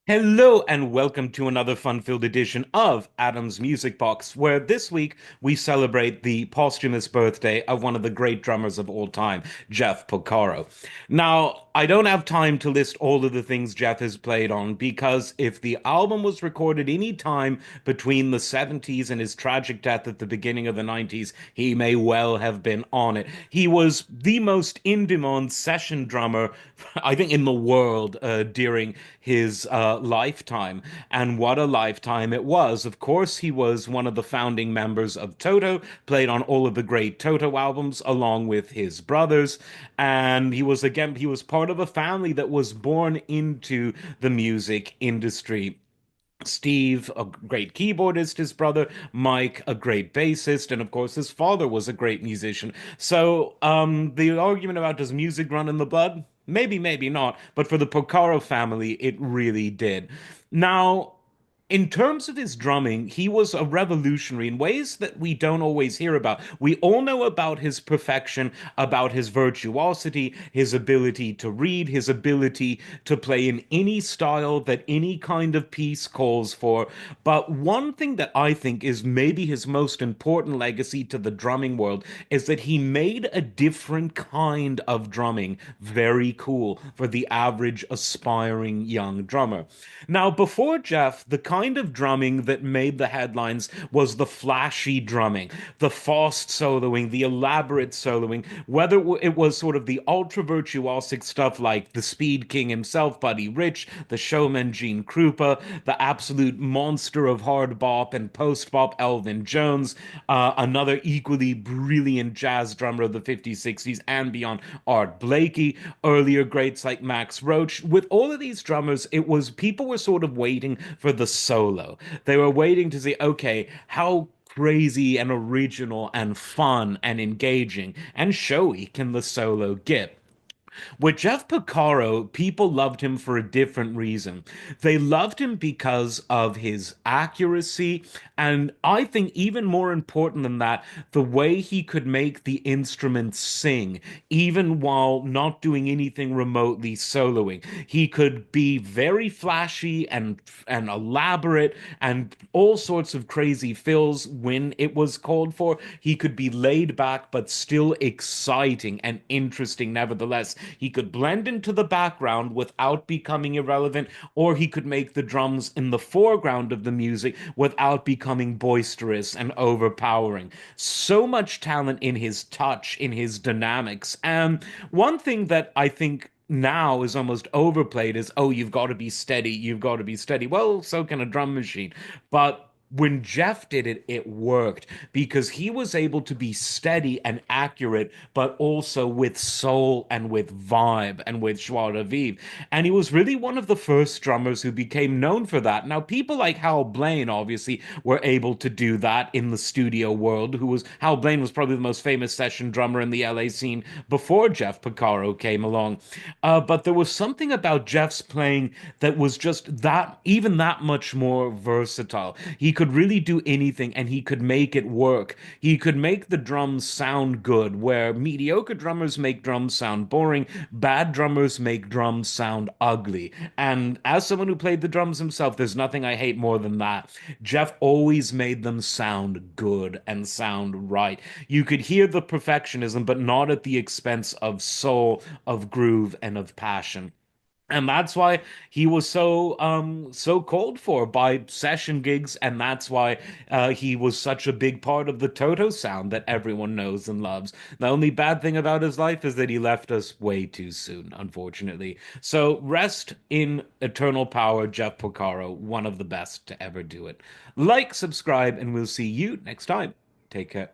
Hello and welcome to another fun-filled edition of Adam's Music Box, where this week we celebrate the posthumous birthday of one of the great drummers of all time, Jeff Porcaro. Now, I don't have time to list all of the things Jeff has played on because if the album was recorded any time between the 70s and his tragic death at the beginning of the 90s, he may well have been on it. He was the most in-demand session drummer, I think, in the world during his lifetime. And what a lifetime it was. Of course, he was one of the founding members of Toto, played on all of the great Toto albums along with his brothers. And he was part of a family that was born into the music industry. Steve, a great keyboardist, his brother, Mike, a great bassist, and of course his father was a great musician. So, the argument about does music run in the blood? Maybe, maybe not, but for the Porcaro family, it really did. Now, in terms of his drumming, he was a revolutionary in ways that we don't always hear about. We all know about his perfection, about his virtuosity, his ability to read, his ability to play in any style that any kind of piece calls for. But one thing that I think is maybe his most important legacy to the drumming world is that he made a different kind of drumming very cool for the average aspiring young drummer. Now, before Jeff, the kind of drumming that made the headlines was the flashy drumming, the fast soloing, the elaborate soloing, whether it was sort of the ultra virtuosic stuff like the Speed King himself, Buddy Rich, the showman Gene Krupa, the absolute monster of hard bop and post bop Elvin Jones, another equally brilliant jazz drummer of the 50s, 60s, and beyond, Art Blakey, earlier greats like Max Roach. With all of these drummers, it was people were sort of waiting for the solo. They were waiting to see, okay, how crazy and original and fun and engaging and showy can the solo get? With Jeff Porcaro, people loved him for a different reason. They loved him because of his accuracy, and I think even more important than that, the way he could make the instruments sing, even while not doing anything remotely soloing. He could be very flashy and elaborate and all sorts of crazy fills when it was called for. He could be laid back but still exciting and interesting nevertheless. He could blend into the background without becoming irrelevant, or he could make the drums in the foreground of the music without becoming boisterous and overpowering. So much talent in his touch, in his dynamics. And one thing that I think now is almost overplayed is, oh, you've got to be steady, you've got to be steady. Well, so can a drum machine. But when Jeff did it, it worked because he was able to be steady and accurate, but also with soul and with vibe and with joie de vivre. And he was really one of the first drummers who became known for that. Now, people like Hal Blaine obviously were able to do that in the studio world. Hal Blaine was probably the most famous session drummer in the LA scene before Jeff Porcaro came along. But there was something about Jeff's playing that was just that, even that much more versatile. He could really do anything and he could make it work. He could make the drums sound good, where mediocre drummers make drums sound boring, bad drummers make drums sound ugly. And as someone who played the drums himself, there's nothing I hate more than that. Jeff always made them sound good and sound right. You could hear the perfectionism, but not at the expense of soul, of groove, and of passion. And that's why he was so called for by session gigs, and that's why he was such a big part of the Toto sound that everyone knows and loves. The only bad thing about his life is that he left us way too soon, unfortunately. So rest in eternal power, Jeff Porcaro, one of the best to ever do it. Like, subscribe, and we'll see you next time. Take care.